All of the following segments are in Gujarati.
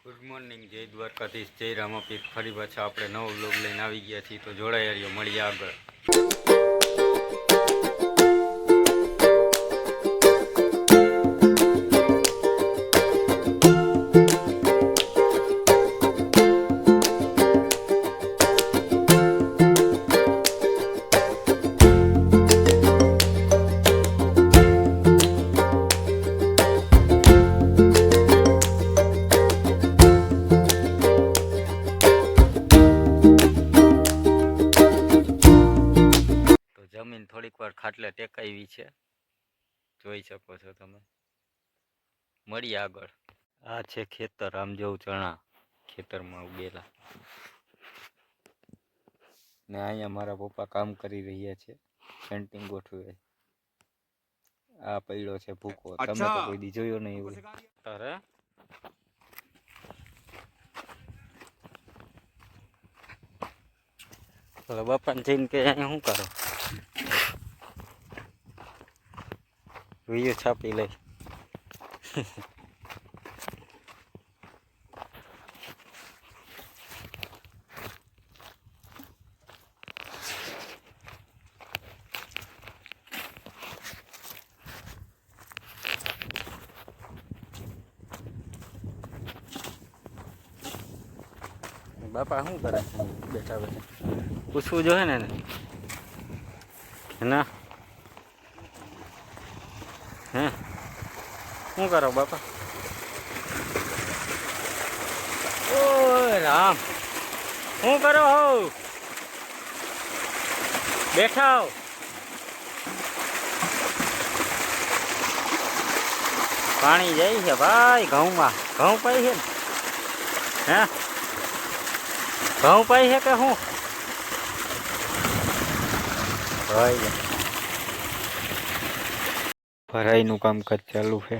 ગુડ મોર્નિંગ, જય દ્વારકાધીશ, જય રામાપીર. ફરી પાછા આપણે નવો વ્લોગ લઈને આવી ગયા છીએ, તો જોડાઈ રહ્યો, મળીએ આગળ. જમીન થોડીક વાર ખાટલે ટેકાવી છે, જોઈ શકો છો તમે. મળીએ આગળ. આ છે ખેતર, આમ જેવું ચણા ખેતરમાં ઉગેલા ને અહીંયા મારા પપ્પા કામ કરી રહ્યા છે, પેન્ટિંગ ગોઠવે. આ પડ્યો છે ભૂકો, તમે તો કોઈ દી જોયો નહીં એવું. તારે બાપાને જઈને કે અહીંયા શું કરો, વિડીયો છાપી લઈ. બાપા શું કરે બેઠા બેઠા? પૂછવું જોઈએ ને ના? હે શું કરો બાપા? ઓ રામ, શું કરો હો? બેઠા હો? પાણી જાય છે ભાઈ ઘઉંમાં. ઘઉં પાઈ છે ને? હે ઘઉં પાઈ છે કે શું ભાઈ? ભરાઈનું કામકાજ ચાલુ છે.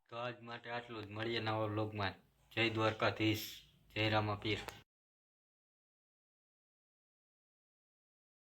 તો આજ માટે આટલું જ. મળીએ નવા વ્લોગમાં. જય દ્વારકાધીશ, જય રામાપીર.